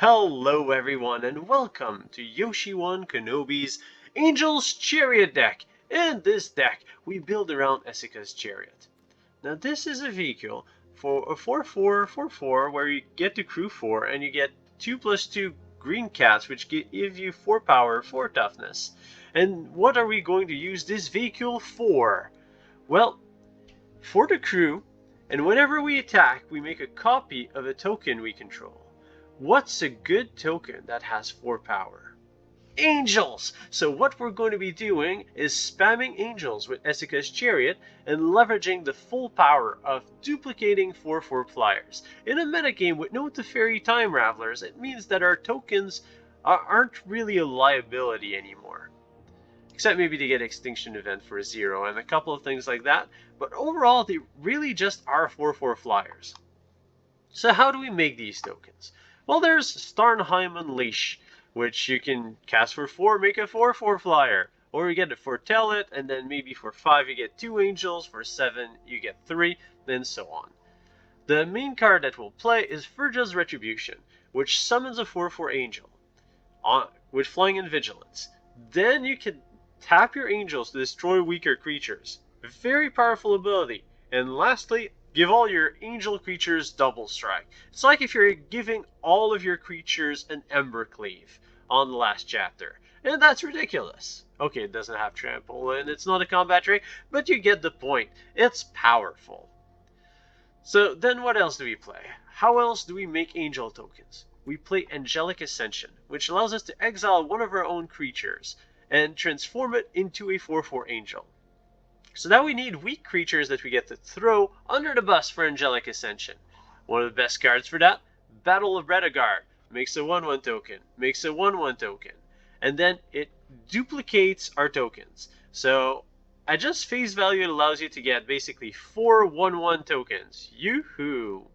Hello everyone and welcome to Yoshi 1 Kenobi's Angel's Chariot deck. In this deck, we build around Esika's Chariot. Now this is a vehicle for a 4-4-4-4 where you get to crew 4 and you get 2+2 green cats which give you 4 power, 4 toughness. And what are we going to use this vehicle for? Well, for the crew, and whenever we attack, we make a copy of a token we control. What's a good token that has 4 power? Angels! So what we're going to be doing is spamming angels with Esika's Chariot and leveraging the full power of duplicating 4/4 flyers. In a metagame with no Teferi Time Ravelers, it means that our tokens aren't really a liability anymore. Except maybe to get Extinction Event for a 0 and a couple of things like that, but overall they really just are 4/4 flyers. So how do we make these tokens? Well, there's Starnheim Unleashed, which you can cast for 4, make a 4/4 flyer. Or you get to foretell it, and then maybe for 5 you get 2 angels, for 7 you get 3, and so on. The main card that we'll play is Firja's Retribution, which summons a 4/4 angel with Flying and Vigilance. Then you can tap your angels to destroy weaker creatures. A very powerful ability. And lastly, give all your angel creatures double strike. It's like if you're giving all of your creatures an Ember Cleave on the last chapter. And that's ridiculous. Okay, it doesn't have trample and it's not a combat trait, but you get the point. It's powerful. So then what else do we play? How else do we make angel tokens? We play Angelic Ascension, which allows us to exile one of our own creatures and transform it into a 4/4 angel. So now we need weak creatures that we get to throw under the bus for Angelic Ascension. One of the best cards for that, Battle of Bretagard. Makes a 1/1 token, makes a 1/1 token. And then it duplicates our tokens. So at just face value it allows you to get basically 4 1/1 tokens. Yoo-hoo!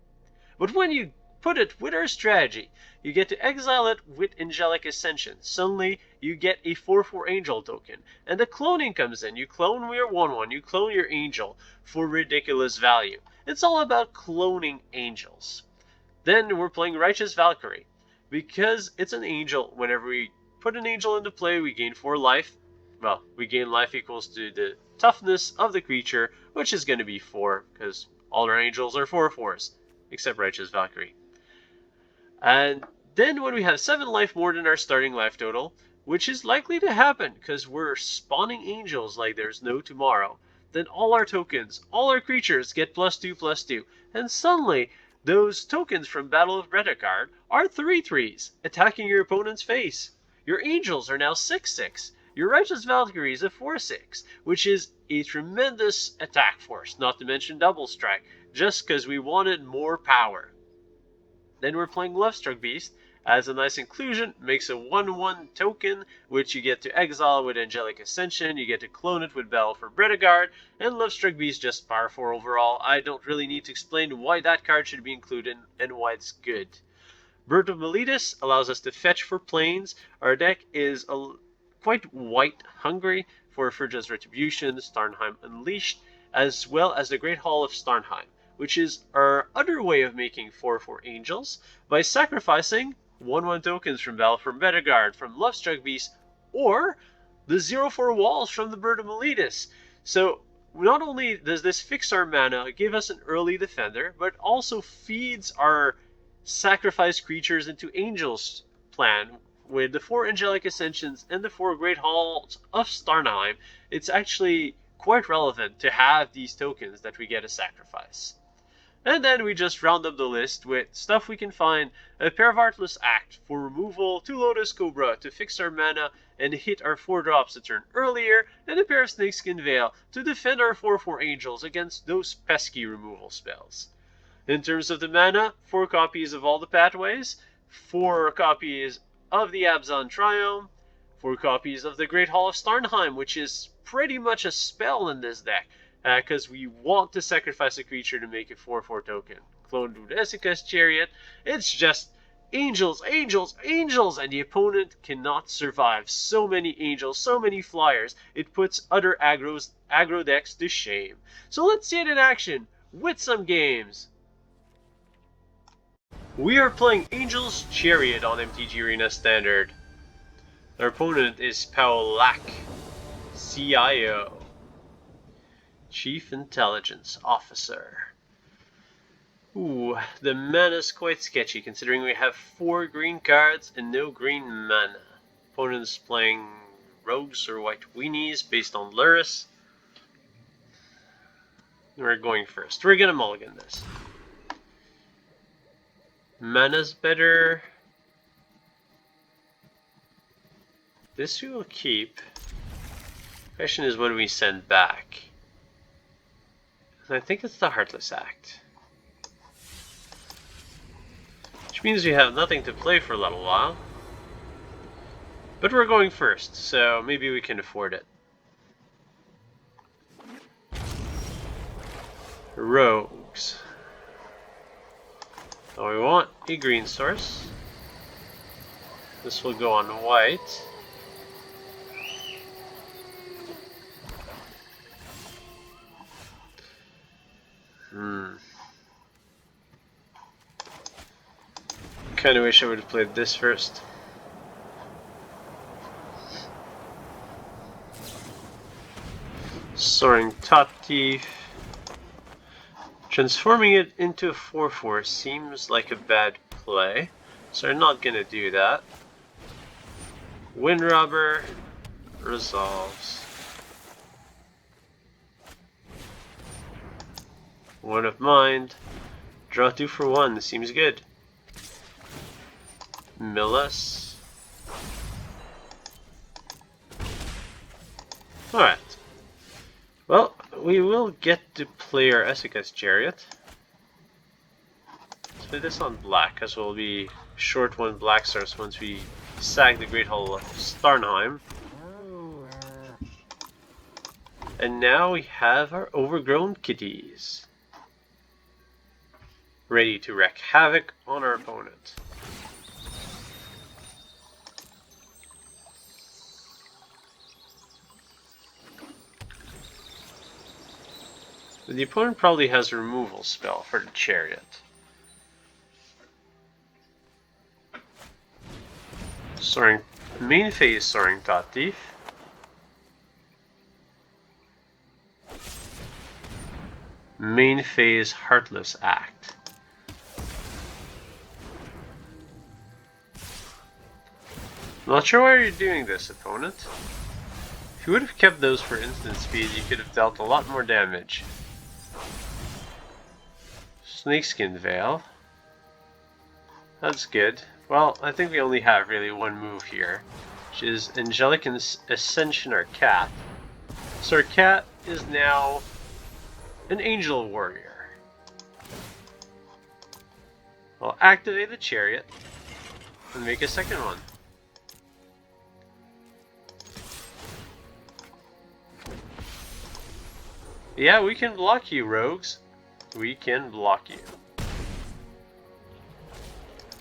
But when you put it with our strategy, you get to exile it with Angelic Ascension. Suddenly, you get a 4/4 angel token. And the cloning comes in. You clone your 1/1, you clone your angel for ridiculous value. It's all about cloning angels. Then we're playing Righteous Valkyrie. Because it's an angel, whenever we put an angel into play, we gain 4 life. Well, we gain life equals to the toughness of the creature, which is going to be 4, because all our angels are 4/4s, except Righteous Valkyrie. And then when we have 7 life more than our starting life total, which is likely to happen because we're spawning angels like there's no tomorrow, then all our tokens, all our creatures get +2/+2. And suddenly, those tokens from Battle of Bretagard are 3/3s, attacking your opponent's face. Your angels are now 6/6. Your Righteous Valkyrie is a 4/6, which is a tremendous attack force, not to mention double strike, just because we wanted more power. Then we're playing Lovestruck Beast as a nice inclusion, makes a 1/1 token, which you get to exile with Angelic Ascension, you get to clone it with Battle for Bretagard, and Lovestruck Beast just powerful overall. I don't really need to explain why that card should be included and why it's good. Birth of Meletis allows us to fetch for planes. Our deck is quite white hungry for Firja's Retribution, Starnheim Unleashed, as well as the Great Hall of Starnheim, which is our other way of making 4/4 angels by sacrificing 1/1 tokens from Battle for Bretagard, from Lovestruck Beast, or the 0/4 walls from the Birth of Meletis. So not only does this fix our mana, give us an early defender, but also feeds our sacrifice creatures into angels plan. With the 4 Angelic Ascensions and the 4 Great Halls of Starnheim, it's actually quite relevant to have these tokens that we get to sacrifice. And then we just round up the list with stuff we can find: a pair of Heartless Act for removal, 2 Lotus Cobra to fix our mana and hit our 4 drops a turn earlier, and a pair of Snakeskin Veil to defend our 4/4 angels against those pesky removal spells. In terms of the mana, 4 copies of all the pathways, 4 copies of the Abzan Triome, 4 copies of the Great Hall of Starnheim, which is pretty much a spell in this deck, because we want to sacrifice a creature to make a 4/4 token. Cloned with Esika's Chariot, it's just angels, angels, angels, and the opponent cannot survive. So many angels, so many flyers, it puts other aggro decks to shame. So let's see it in action with some games. We are playing Angel's Chariot on MTG Arena Standard. Our opponent is Paolak, CIO, Chief Intelligence Officer. Ooh, the mana's quite sketchy considering we have 4 green cards and no green mana. Opponent is playing rogues or white weenies based on Luris. We're going first. We're gonna mulligan this. Mana's better. This we will keep. Question is, what do we send back? I think it's the Heartless Act. Which means we have nothing to play for a little while. But we're going first, so maybe we can afford it. Rogues. So we want a green source. This will go on white. Kinda wish I would have played this first. Soaring Top Thief. Transforming it into a 4/4 seems like a bad play, so I'm not gonna do that. Wind Robber resolves. One of Mind. Draw 2 for 1, this seems good. Meletis. Alright. Well, we will get to play our Esika's Chariot. Let's play this on black, as we'll be short 1 black source once we sack the Great Hall of Starnheim. And now we have our overgrown kitties, ready to wreak havoc on our opponent. The opponent probably has a removal spell for the Chariot. Main phase Soaring Top Thief. Main phase Heartless Act. Not sure why you're doing this, opponent. If you would have kept those for instant speed, you could have dealt a lot more damage. Snakeskin Veil. That's good. Well, I think we only have really one move here, which is Angelic Ascension or Cat. So our Cat is now an Angel Warrior. I'll activate the Chariot and make a second one. Yeah, we can block you, rogues. We can block you.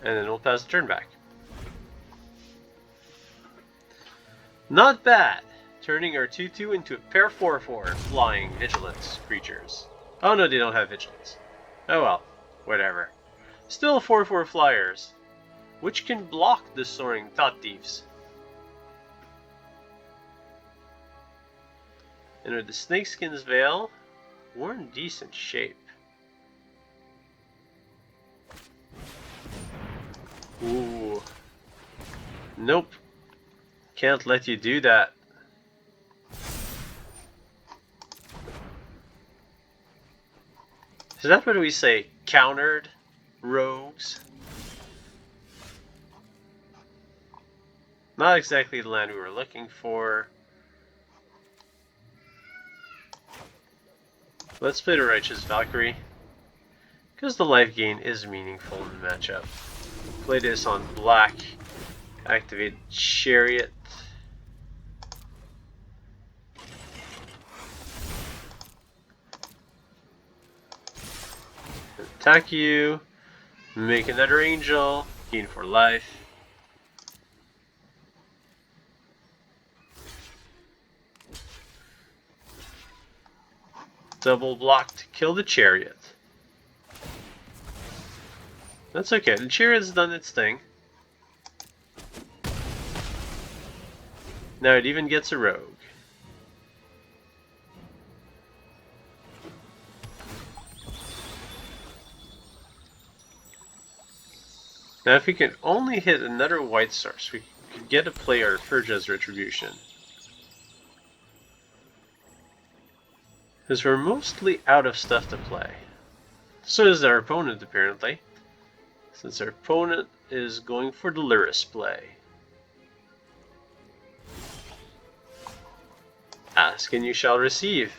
And then we'll pass the turn back. Not bad! Turning our 2/2 into a pair 4/4 flying vigilance creatures. Oh no, they don't have vigilance. Oh well, whatever. Still 4/4 flyers, which can block the Soaring Top Thieves. And with the Snakeskin's Veil, we're in decent shape. Ooh. Nope. Can't let you do that. Is that what we say? Countered rogues? Not exactly the land we were looking for. Let's play the Righteous Valkyrie, because the life gain is meaningful in the matchup. Play this on black, activate Chariot. Attack you, make another angel, gain for life. Double block to kill the Chariot. That's okay, the Chariot's done its thing. Now it even gets a rogue. Now if we can only hit another white source, we could get to play our Firja's Retribution. Because we're mostly out of stuff to play. So is our opponent apparently. Since our opponent is going for the Lurrus play. Ask and you shall receive.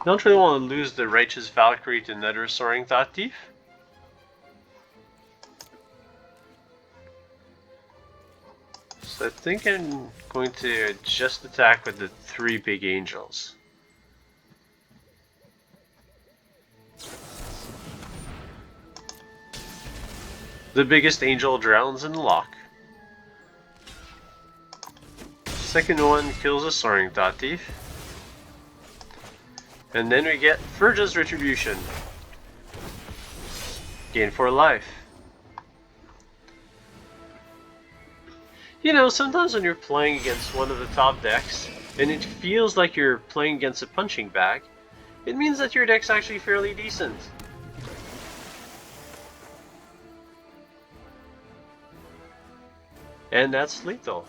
Don't really want to lose the Righteous Valkyrie to another Soaring Thought Thief. So I think I'm going to just attack with the 3 big angels. The biggest angel drowns in the lock. Second one kills a Soaring Thought Thief. And then we get Firja's Retribution. Gain 4 life. You know, sometimes when you're playing against one of the top decks, and it feels like you're playing against a punching bag, it means that your deck's actually fairly decent. And that's lethal.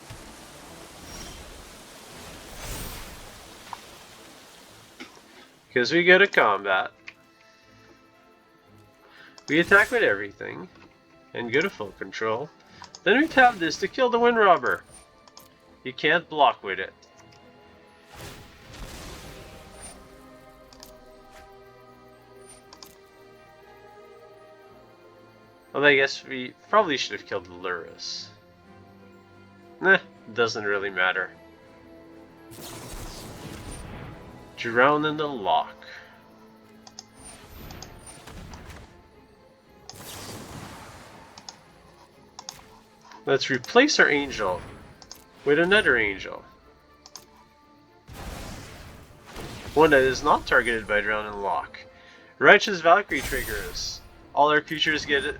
Because we go to combat, we attack with everything, and go to full control. Then we tap this to kill the Wind Robber. You can't block with it. Well, I guess we probably should have killed the Lurrus. Nah, doesn't really matter. Drown in the lock. Let's replace our angel with another angel. One that is not targeted by Drown in the Lock. Righteous Valkyrie triggers. All our creatures get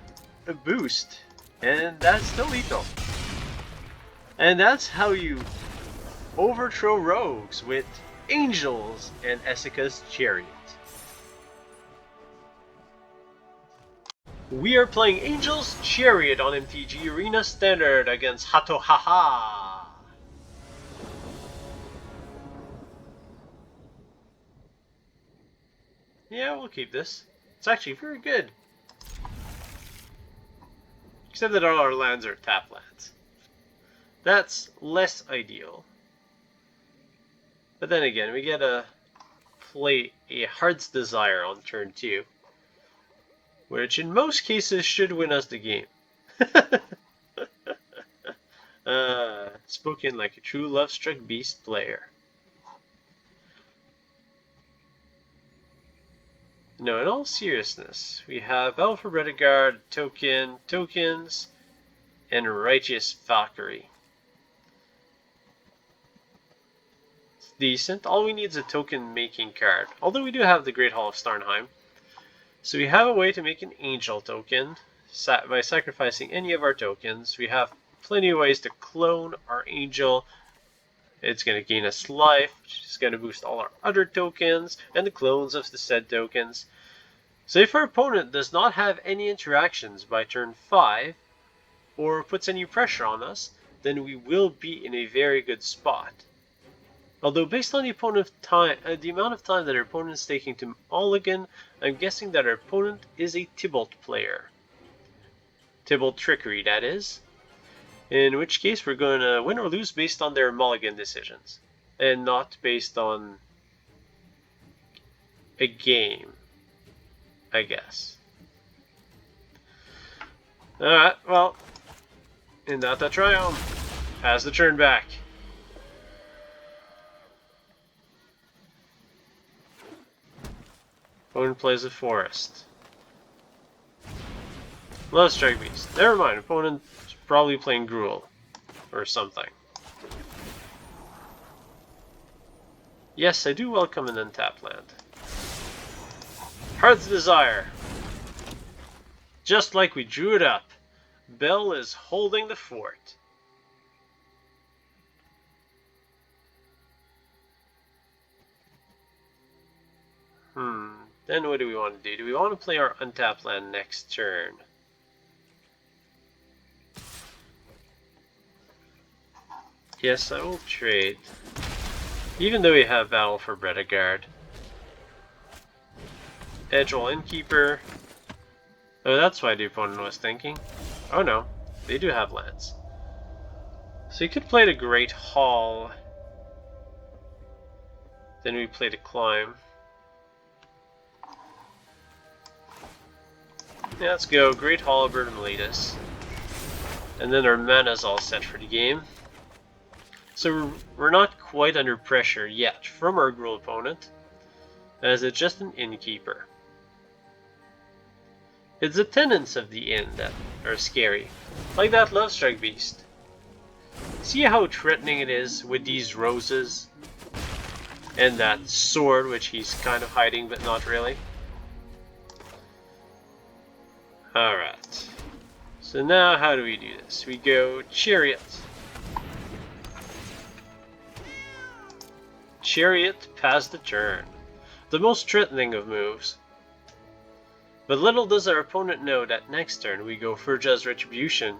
a boost. And that's still lethal. And that's how you overthrow rogues with angels and Esika's Chariot. We are playing Angel's Chariot on MTG Arena Standard against Hatohaha. Yeah, we'll keep this. It's actually very good. Except that all our lands are tap lands. That's less ideal. But then again, we get to play a Heart's Desire on turn 2. Which in most cases should win us the game. Spoken like a true Lovestruck Beast player. No, in all seriousness, we have Alpha Bretagard, tokens, and Righteous Valkyrie. It's decent. All we need is a token making card. Although we do have the Great Hall of Starnheim. So we have a way to make an angel token by sacrificing any of our tokens. We have plenty of ways to clone our angel. It's going to gain us life, which is going to boost all our other tokens and the clones of the said tokens. So if our opponent does not have any interactions by turn 5 or puts any pressure on us, then we will be in a very good spot. Although based on the amount of time that our opponent is taking to mulligan, I'm guessing that our opponent is a Tybalt player. Tybalt Trickery, that is. In which case we're going to win or lose based on their mulligan decisions. And not based on a game, I guess. Alright, well, Indata Triumph has the turn back. Opponent plays a forest. Lovestruck Beast. Never mind, opponent's probably playing Gruul. Or something. Yes, I do welcome an untapped land. Heart's Desire. Just like we drew it up, Bell is holding the fort. Then what do we want to do? Do we want to play our untapped land next turn? Yes, I will trade. Even though we have Battle for Bretagard. Edgewall Innkeeper. Oh, that's why the opponent was thinking. Oh no, they do have lands. So you could play the Great Hall. Then we play the Climb. Yeah, let's go. Great Hall, Birth of Meletis. And then our mana's all set for the game. So we're not quite under pressure yet from our Gruul opponent, as it's just an innkeeper. It's the tenants of the inn that are scary, like that Lovestruck Beast. See how threatening it is with these roses? And that sword, which he's kind of hiding but not really. Alright. So now how do we do this? We go Chariot. Chariot, pass the turn. The most threatening of moves. But little does our opponent know that next turn we go Firja's Retribution.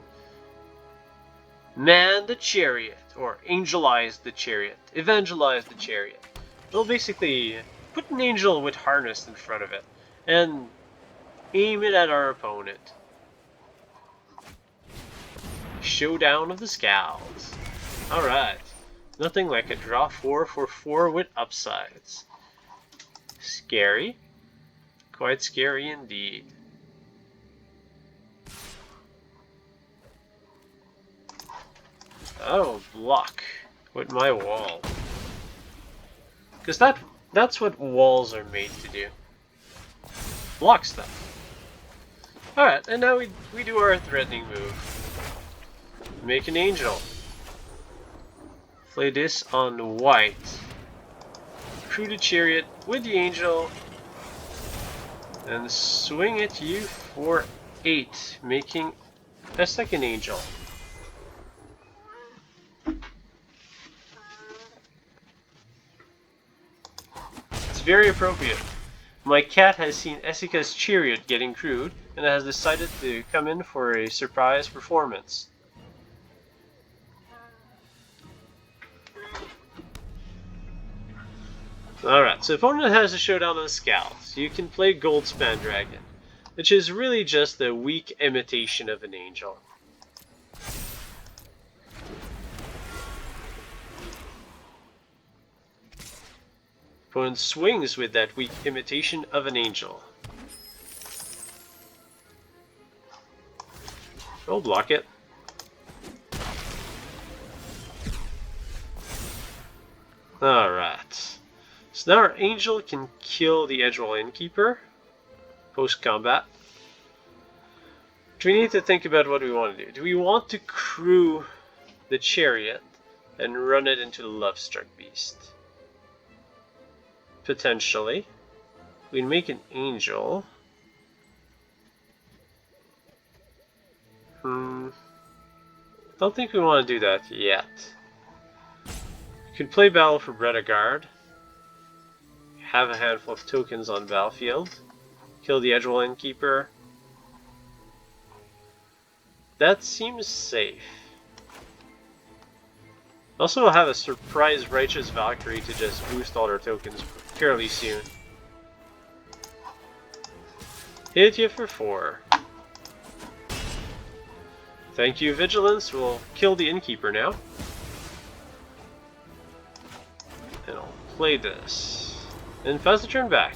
Man the Chariot, or Angelize the Chariot, Evangelize the Chariot. We'll basically put an angel with harness in front of it, and aim it at our opponent. Showdown of the Scowls. Alright. Nothing like a draw 4 for 4 with upsides. Scary. Quite scary indeed. Oh, block with my wall. Because that's what walls are made to do. Block stuff. Alright, and now we do our threatening move. Make an angel. Play this on white. Crew the Chariot with the angel. And swing at you for 8, making a second angel. It's very appropriate. My cat has seen Esika's Chariot getting crewed and has decided to come in for a surprise performance. Alright, so opponent has a Showdown of the Scowls. You can play Goldspan Dragon, which is really just a weak imitation of an angel. Opponent swings with that weak imitation of an angel. I'll block it. Alright. So now our angel can kill the Edgewall Innkeeper post-combat. We need to think about what we want to do. Do we want to crew the Chariot and run it into the Lovestruck Beast? Potentially. We can make an angel. Don't think we want to do that yet. We can play Battle for Bretagard. Have a handful of tokens on battlefield. Kill the Edgewall Innkeeper. That seems safe. Also, we'll have a surprise Righteous Valkyrie to just boost all our tokens fairly soon. Hit you for 4. Thank you, Vigilance. We'll kill the Innkeeper now. And I'll play this. And pass the turn back.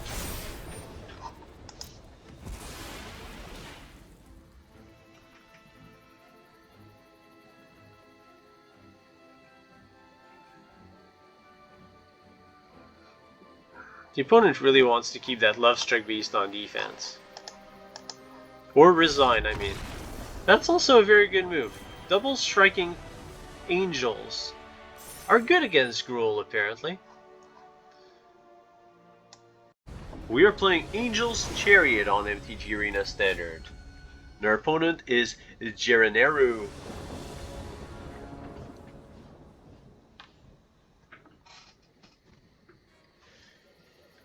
The opponent really wants to keep that Lovestruck Beast on defense. Or resign, I mean. That's also a very good move. Double striking angels are good against Gruul, apparently. We are playing Angel's Chariot on MTG Arena Standard. And our opponent is Jeraneru.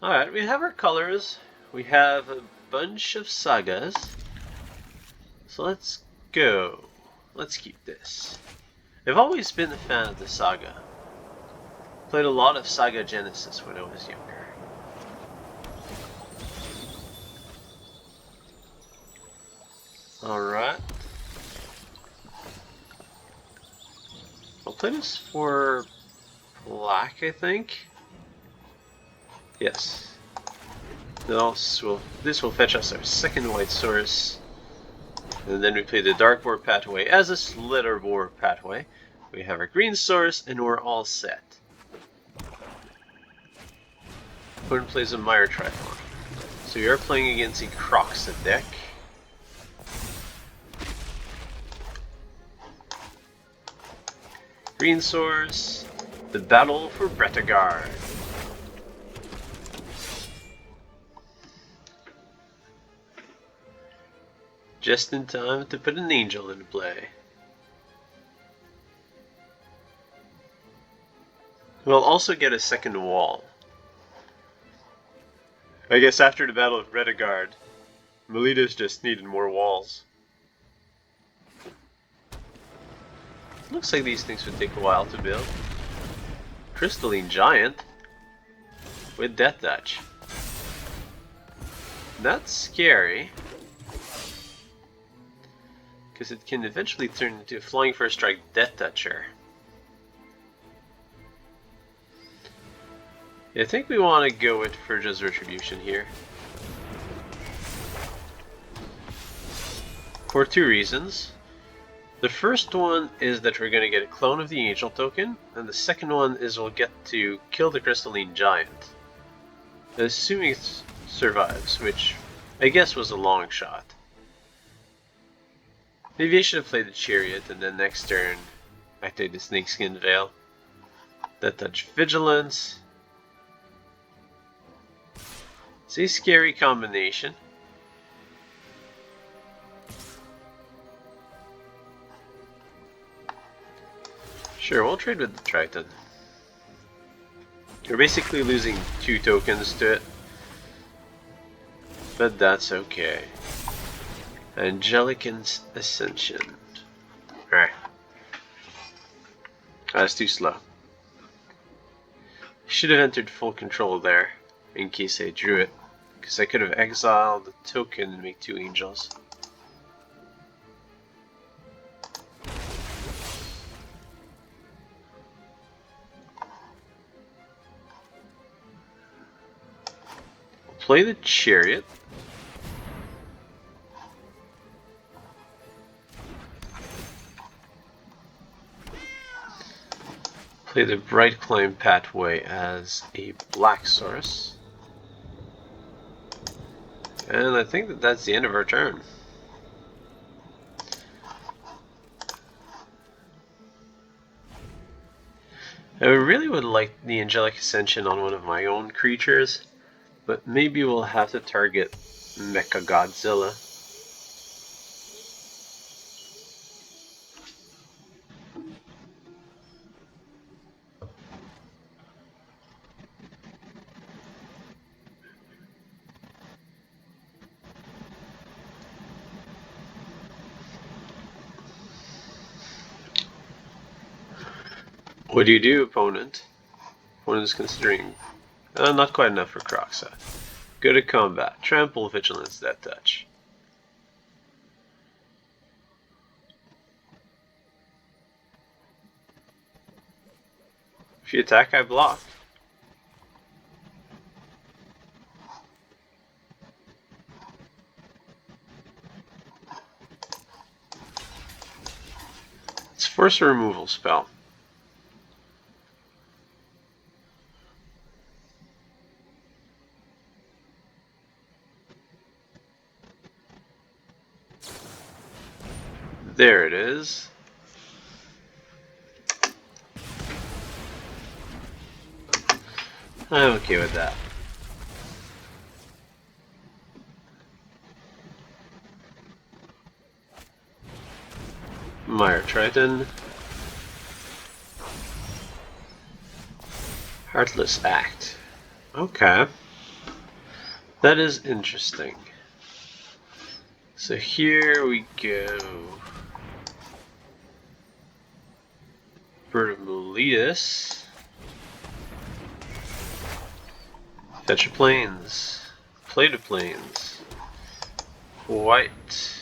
Alright, we have our colors. We have a bunch of sagas. So let's go. Let's keep this. I've always been a fan of the saga. Played a lot of Saga Genesis when I was younger. Alright. I'll play this for black, I think. Yes. This will fetch us our second white source. And then we play the dark board pathway as a slither board pathway. We have our green source and we're all set. Opponent plays a Mire Trifon. So we are playing against a Croxa deck. Green source, the battle for Bretagard. Just in time to put an angel into play. We'll also get a second wall. I guess after the battle of Bretagard, Meletis just needed more walls. Looks like these things would take a while to build. Crystalline Giant with Death Touch. That's scary, because it can eventually turn into a Flying First Strike Death Toucher. I think we want to go with Firja's Retribution here. For two reasons. The first one is that we're going to get a clone of the Angel token, and the second one is we'll get to kill the Crystalline Giant. Assuming it survives, which I guess was a long shot. Maybe I should have played the Chariot and then next turn activate the Snakeskin Veil. That touch Vigilance. It's a scary combination. Sure, we'll trade with the Triton. We're basically losing 2 tokens to it, but that's okay. Angelic Ascension. Alright. That's too slow. Should have entered full control there, in case I drew it, because I could have exiled the token and make 2 angels. Play the Chariot. Play the Bright Climb pathway as a black source. And I think that that's the end of our turn. I really would like the Angelic Ascension on one of my own creatures, but maybe we'll have to target Mecha Godzilla. What do you do, opponent? Opponent is considering not quite enough for Croxa. Go to combat. Trample, Vigilance, Death Touch. If you attack, I block. Let's force a removal spell. There it is. I'm okay with that. Mire Triton. Heartless Act. Okay. That is interesting. So here we go. Birth of Meletis. Fetch a plains. Play to plains. White.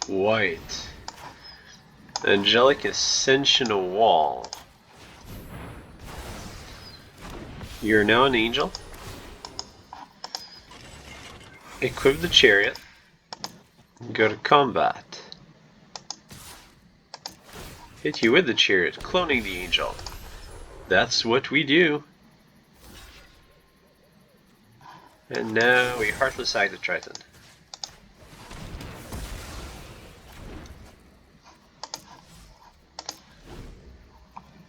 White. Angelic Ascension a wall. You're now an angel. Equip the chariot. Go to combat. Hit you with the chariot, cloning the angel. That's what we do. And now we Heartless Act the Triton.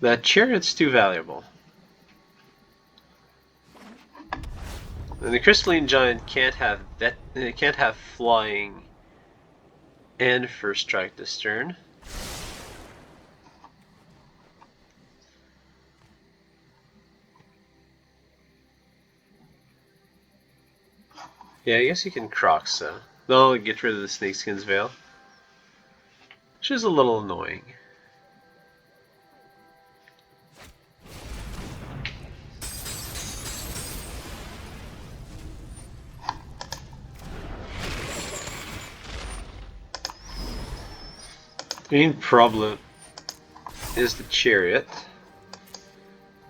That chariot's too valuable. And the crystalline giant can't have that. It can't have flying and first strike this turn. Yeah, I guess you can Crocs though. They'll get rid of the Snakeskin's Veil, which is a little annoying. The main problem is the Chariot,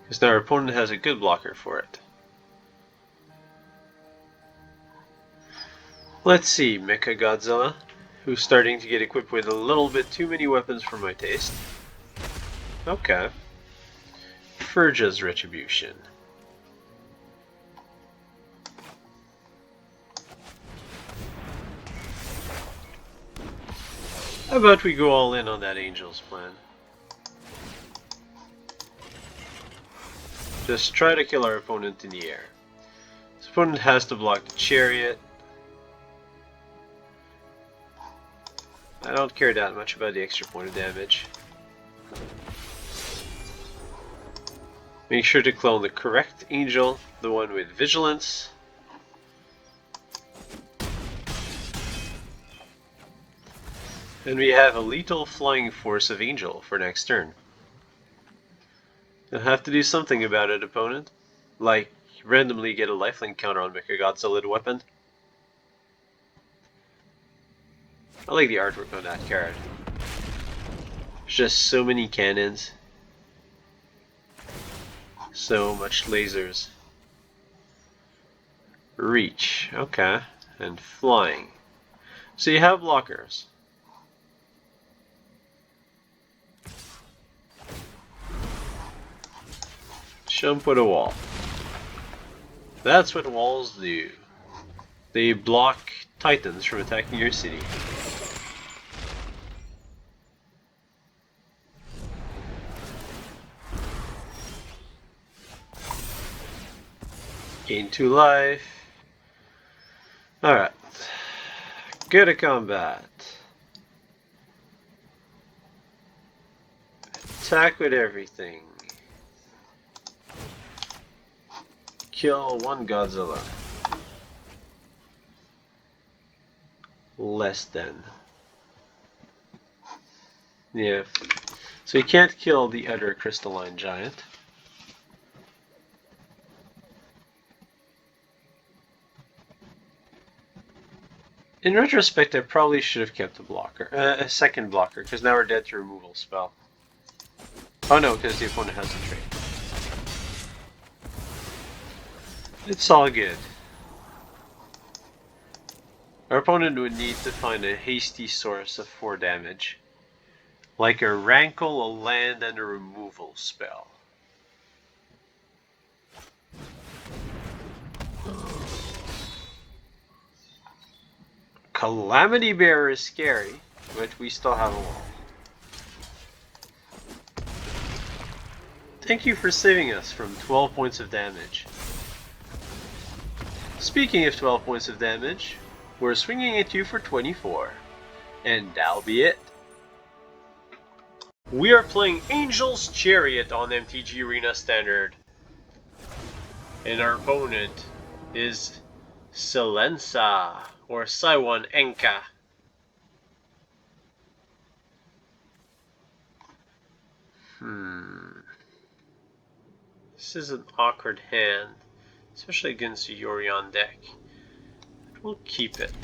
because now our opponent has a good blocker for it. Let's see, Mecha Godzilla, who's starting to get equipped with a little bit too many weapons for my taste. Okay. Firja's Retribution. How about we go all in on that Angel's plan? Just try to kill our opponent in the air. This opponent has to block the Chariot. I don't care that much about the extra point of damage. Make sure to clone the correct angel, the one with vigilance. And we have a lethal flying force of angel for next turn. You'll have to do something about it, opponent. Like, randomly get a lifelink counter on Mechagodzilla's weapon. I like the artwork on that card. There's just so many cannons. So much lasers. Reach, okay. And flying. So you have blockers. Jump with a wall. That's what walls do. They block titans from attacking your city. Gain 2 life. Alright. Go to combat. Attack with everything. Kill one Godzilla. Less than. Yeah. So you can't kill the other crystalline giant. In retrospect, I probably should have kept a blocker, a second blocker, because now we're dead to removal spell. Oh no, because the opponent has a trait. It's all good. Our opponent would need to find a hasty source of 4 damage, like a Rankle, a land, and a removal spell. Calamity Bearer is scary, but we still have a wall. Thank you for saving us from 12 points of damage. Speaking of 12 points of damage, we're swinging at you for 24. And that'll be it. We are playing Angel's Chariot on MTG Arena Standard. And our opponent is Silensa, or Saiwan Enka. This is an awkward hand, especially against a Yorion deck. We'll keep it,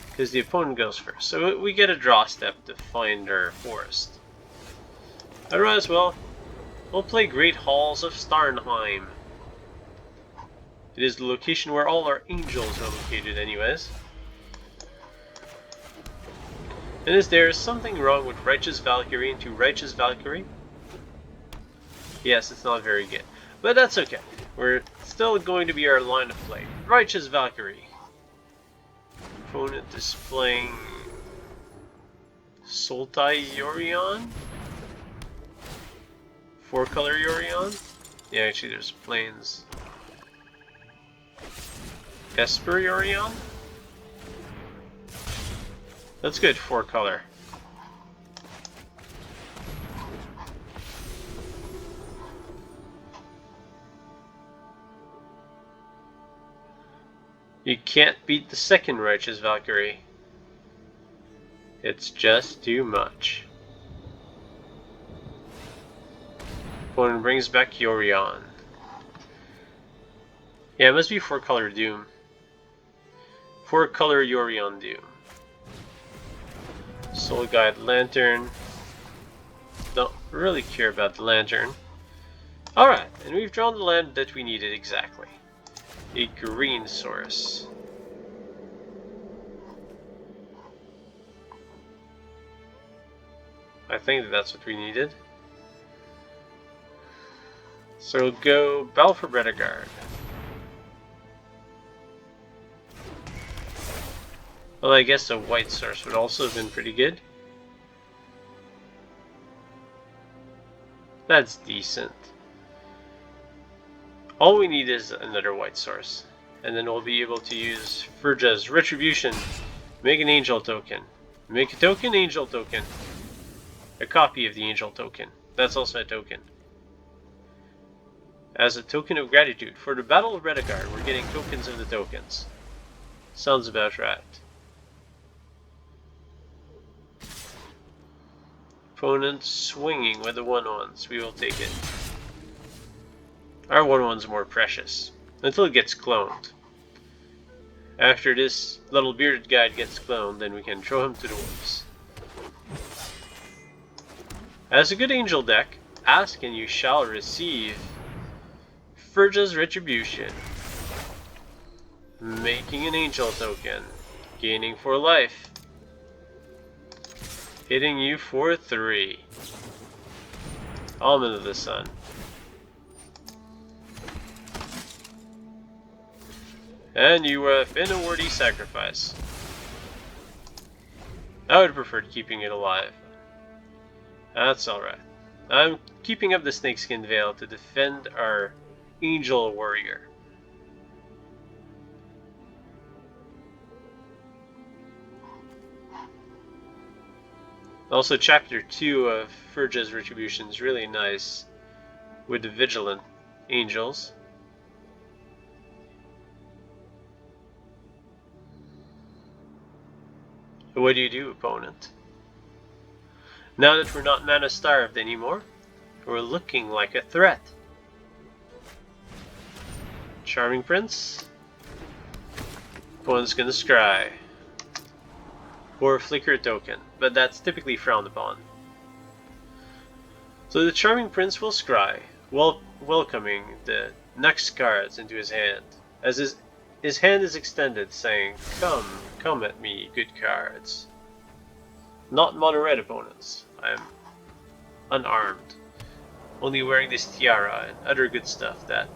because the opponent goes first. So we get a draw step to find our forest. Otherwise, well, we'll play Great Halls of Starnheim. It is the location where all our angels are located anyways. And is there something wrong with Righteous Valkyrie into Righteous Valkyrie? Yes, it's not very good. But that's okay. We're still going to be our line of play. Righteous Valkyrie. Opponent displaying Sultai Yorion? 4-color Yorion? Yeah, actually there's planes. Esper Yorion? That's good, 4-color. You can't beat the second Righteous Valkyrie. It's just too much. Opponent brings back Yorion. Yeah, it must be 4-color Doom. 4-color Yorion Doom. Soul Guide Lantern. Don't really care about the Lantern. Alright, and we've drawn the land that we needed exactly. A green source. I think that's what we needed. So we'll go Battle for Bretagard. Well, I guess a white source would also have been pretty good. That's decent. All we need is another white source. And then we'll be able to use Firja's Retribution. Make an angel token. Make a token, angel token. A copy of the angel token. That's also a token. As a token of gratitude. For the Battle of Bretagard, we're getting tokens of the tokens. Sounds about right. Opponent swinging with the 1/1s. We will take it. Our 1/1's more precious. Until it gets cloned. After this little bearded guy gets cloned, then we can throw him to the wolves. As a good angel deck, ask and you shall receive. Firja's Retribution. Making an angel token. Gaining 4 life. Hitting you for 3. Almond of the Sun. And you have been a worthy sacrifice. I would have preferred keeping it alive. That's alright. I'm keeping up the Snakeskin Veil to defend our Angel Warrior. Also, Chapter 2 of Firja's Retribution is really nice with the Vigilant Angels. What do you do, opponent? Now that we're not mana starved anymore, we're looking like a threat. Charming Prince. Opponent's gonna scry. Or flicker a token, but that's typically frowned upon. So the Charming Prince will scry, welcoming the next cards into his hand, as his hand is extended, saying, Come at me, good cards. Not mono red opponents. I am unarmed. Only wearing this tiara and other good stuff that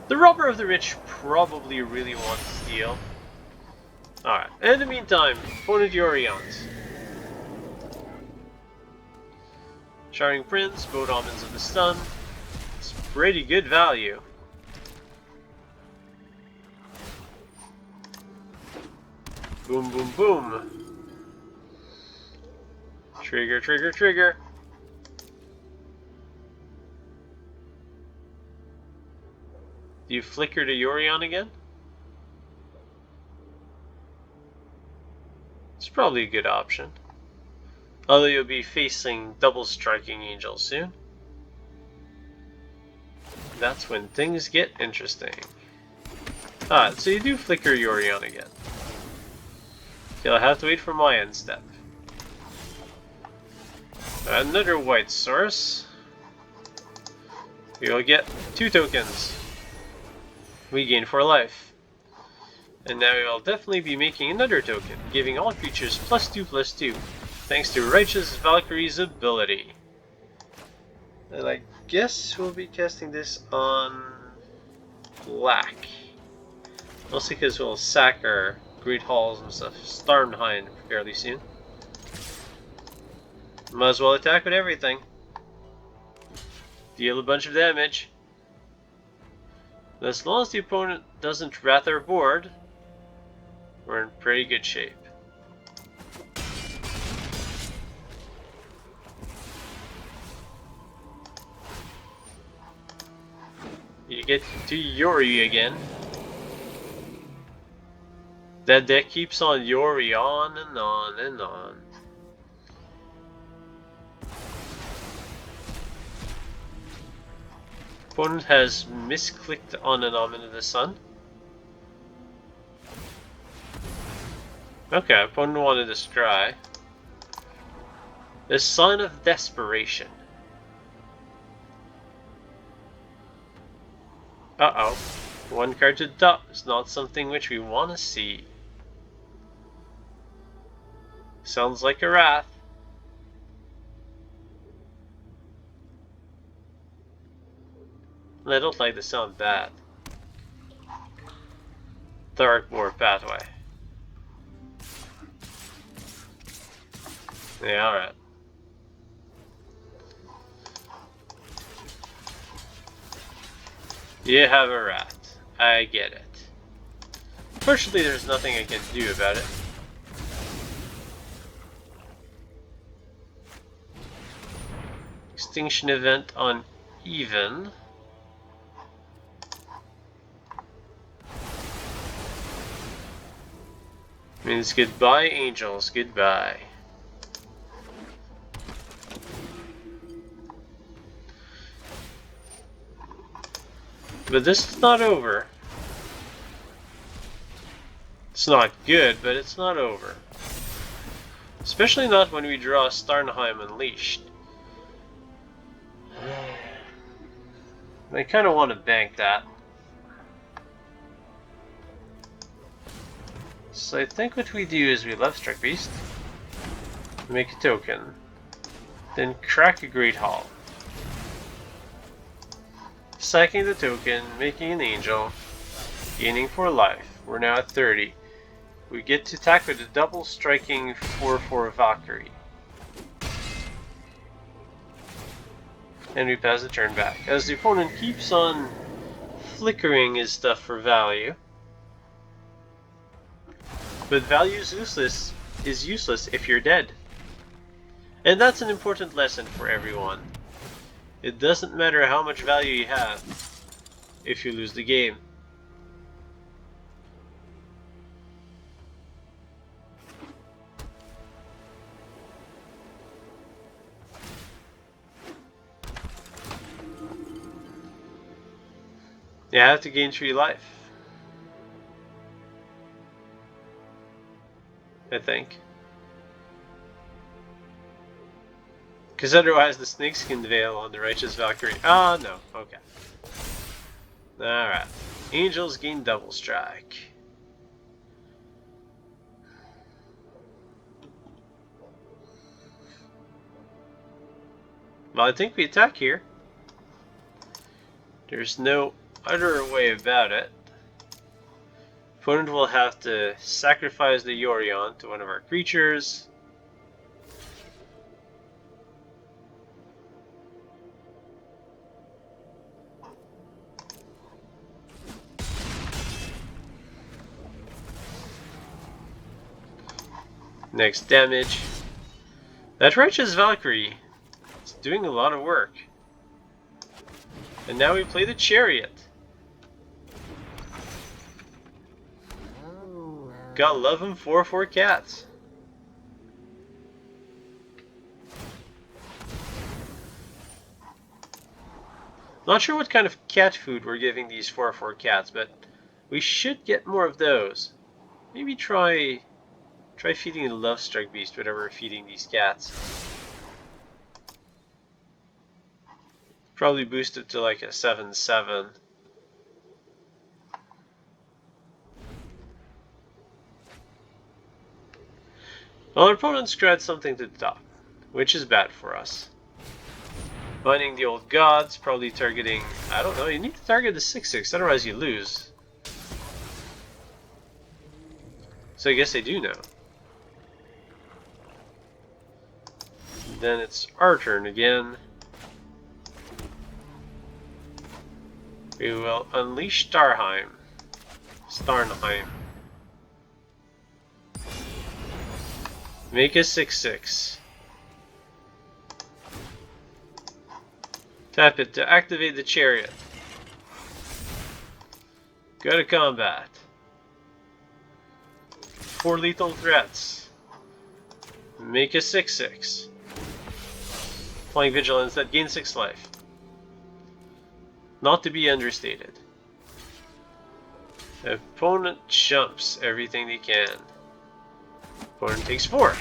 the robber of the rich probably really wants to steal. Alright, in the meantime, opponent Yorions. Charming Prince, both Almonds of the Sun. It's pretty good value. Boom, boom, boom. Trigger, trigger, trigger. Do you flicker to Yorion again? It's probably a good option. Although you'll be facing double striking angels soon. That's when things get interesting. Ah, so you do flicker Yorion again. You'll have to wait for my end step. Another white source. You'll get 2 tokens. We gain 4 life. And now we will definitely be making another token, giving all creatures +2/+2, thanks to Righteous Valkyrie's ability. And I guess we'll be casting this on black. Mostly because we'll sack our Great Halls and stuff. Starnheim fairly soon. Might as well attack with everything. Deal a bunch of damage. As long as the opponent doesn't wrath our board, we're in pretty good shape. You get to Yori again. That deck keeps on Yori on and on and on. Opponent has misclicked on an Omen of the Sun. Okay, opponent wanted to scry. The Sign of Desperation. Uh-oh. 1 card to top is not something which we want to see. Sounds like a wrath. I don't like the sound of that. Dark War Pathway. Yeah, alright. You have a rat. I get it. Fortunately, there's nothing I can do about it. Extinction event on even. Means goodbye, angels, goodbye. But this is not over. It's not good, but it's not over. Especially not when we draw Starnheim Unleashed. I kind of want to bank that. So I think what we do is we Lovestruck Beast, make a token, then crack a Great Hall. Sacking the token, making an angel, gaining 4 life. We're now at 30. We get to attack with a double striking 4/4 Valkyrie. And we pass the turn back. As the opponent keeps on flickering his stuff for value. But value is useless if you're dead. And that's an important lesson for everyone. It doesn't matter how much value you have if you lose the game. You have to gain 3 life. I think. Because otherwise the snakeskin veil on the Righteous Valkyrie. Oh no, okay. Alright. Angels gain double strike. Well, I think we attack here. There's no other way about it. Opponent will have to sacrifice the Yorion to one of our creatures. Next damage. That Righteous Valkyrie is doing a lot of work. And now we play the Chariot. Got love him 4/4 cats. Not sure what kind of cat food we're giving these 4/4 cats, but we should get more of those. Maybe try feeding the Lovestruck Beast whatever we're feeding these cats. Probably boost it to like a 7/7. Well, our opponents grabbed something to the top, which is bad for us. Binding the old gods, probably targeting... I don't know, you need to target the 6/6, otherwise you lose. So I guess I do know. Then it's our turn again. We will unleash Starnheim. Make a 6/6. Tap it to activate the Chariot. Go to combat. 4 lethal threats. Make a 6/6. Applying Vigilance that gains 6 life. Not to be understated. The opponent jumps everything they can. Opponent takes 4.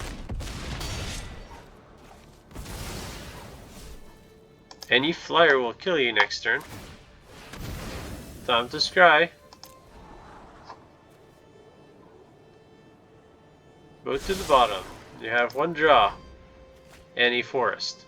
Any flyer will kill you next turn. Time to scry. Go to the bottom. You have 1 draw. Any forest.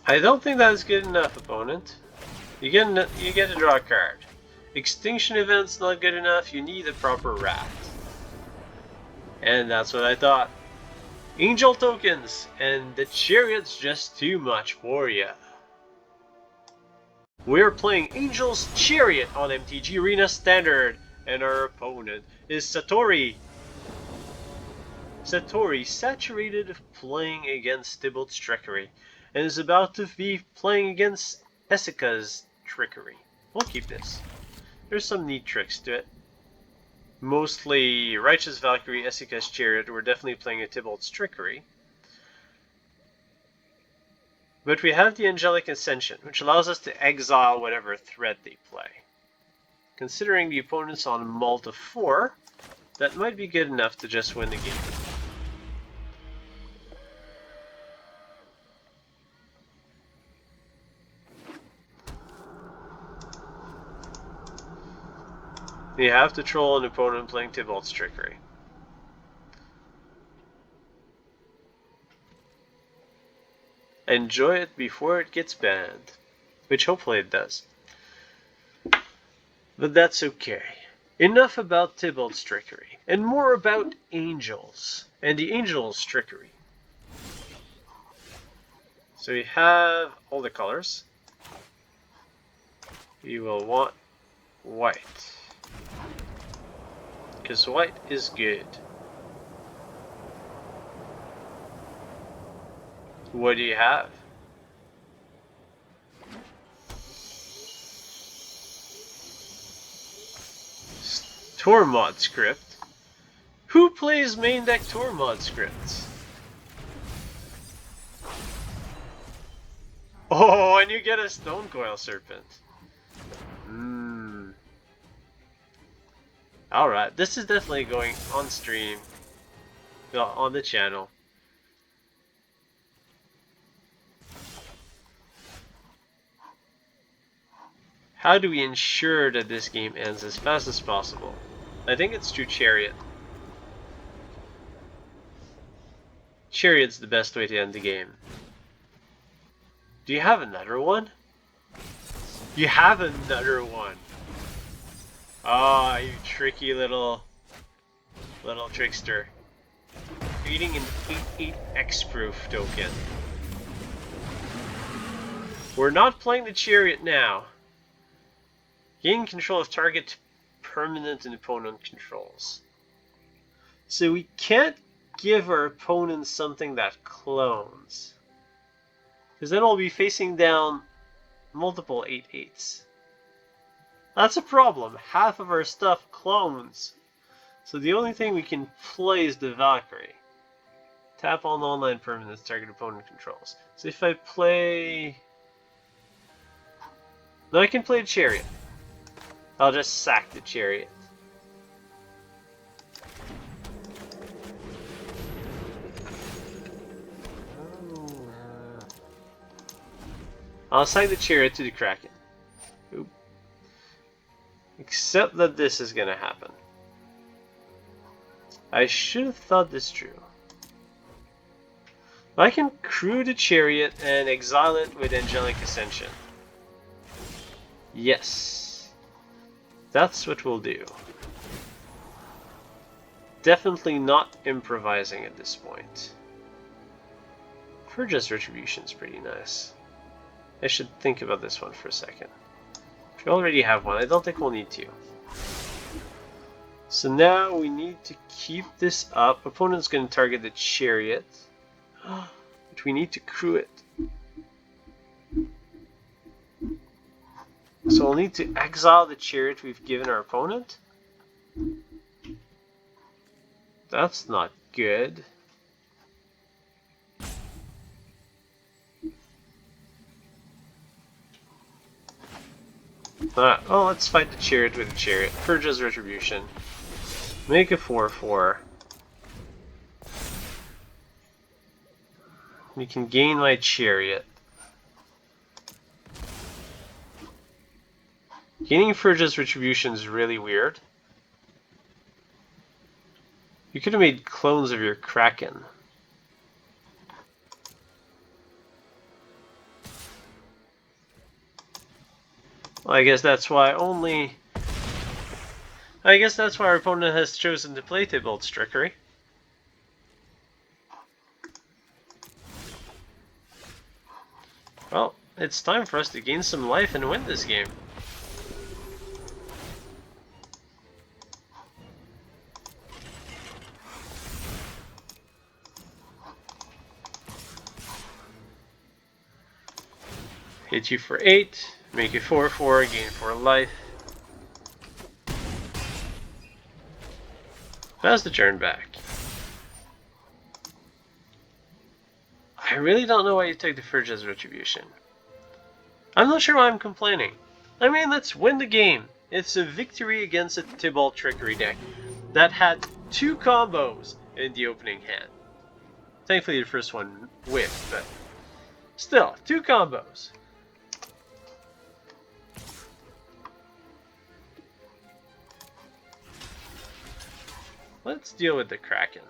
I don't think that is good enough, opponent. You get to draw a card. Extinction event's not good enough, you need a proper rat. And that's what I thought. Angel tokens, and the Chariot's just too much for ya. We're playing Angel's Chariot on MTG Arena Standard, and our opponent is Satori. Satori, saturated of playing against Tybalt's Trickery, and is about to be playing against Esika's Trickery. We'll keep this. There's some neat tricks to it. Mostly Righteous Valkyrie, Esika's Chariot. We're definitely playing a Tybalt's Trickery. But we have the Angelic Ascension, which allows us to exile whatever threat they play. Considering the opponent's on Malta 4, that might be good enough to just win the game. You have to troll an opponent playing Tybalt's Trickery. Enjoy it before it gets banned, which hopefully it does. But that's okay. Enough about Tybalt's Trickery, and more about Angels, and the Angel's Trickery. So we have all the colors. You will want white. Because white is good. What do you have? Tormod script? Who plays main deck Tormod scripts? Oh, and you get a Stone Coil Serpent. Alright, this is definitely going on stream. On the channel. How do we ensure that this game ends as fast as possible? I think it's through Chariot. Chariot's the best way to end the game. Do you have another one? You have another one! Ah, oh, you tricky little trickster. Creating an 8/8 X-proof token. We're not playing the Chariot now. Gain control of target permanent and opponent controls. So we can't give our opponent something that clones. Because then we'll be facing down multiple 8/8s. That's a problem. Half of our stuff clones. So the only thing we can play is the Valkyrie. Tap on online permanents, target opponent controls. So if I play... No, I can play Chariot. I'll just sack the Chariot. I'll sack the Chariot to the Kraken. Oop. Except that this is gonna happen. I should have thought this through. I can crew the Chariot and exile it with Angelic Ascension. Yes. That's what we'll do. Definitely not improvising at this point. Firja's Retribution is pretty nice. I should think about this one for a second. We already have one. I don't think we'll need to. So now we need to keep this up. Opponent's going to target the Chariot. But we need to crew it. So we'll need to exile the Chariot we've given our opponent. That's not good. Oh, let's fight the Chariot with the Chariot. Firja's Retribution. Make a 4/4. We can gain my Chariot. Gaining Firja's Retribution is really weird. You could have made clones of your Kraken. Well, I guess that's why our opponent has chosen to play Tybalt's Trickery. Well, it's time for us to gain some life and win this game. Hit you for 8, make it 4/4, gain 4 life. Pass the turn back. I really don't know why you took the Firja's Retribution. I'm not sure why I'm complaining. I mean, let's win the game. It's a victory against a Tybalt Trickery deck that had 2 combos in the opening hand. Thankfully the first one whiffed, but still, 2 combos. Let's deal with the Kraken.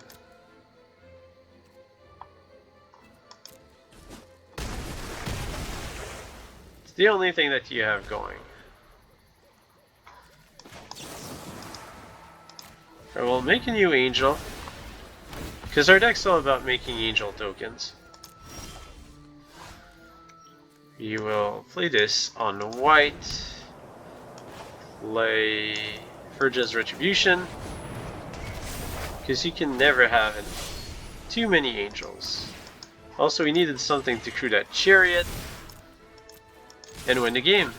It's the only thing that you have going. I will make a new Angel, because our deck's all about making Angel tokens. You will play this on white, play Firja's Retribution, because you can never have too many Angels. Also, we needed something to crew that Chariot and win the game.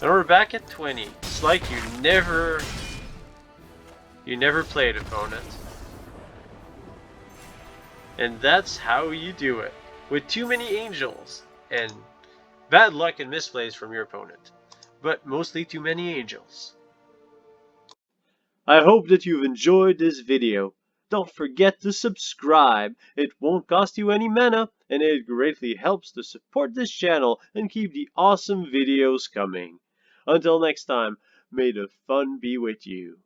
And we're back at 20. It's like you never played opponent. And that's how you do it. With too many Angels and bad luck and misplays from your opponent. But mostly too many Angels. I hope that you've enjoyed this video. Don't forget to subscribe. It won't cost you any mana, and it greatly helps to support this channel and keep the awesome videos coming. Until next time, may the fun be with you.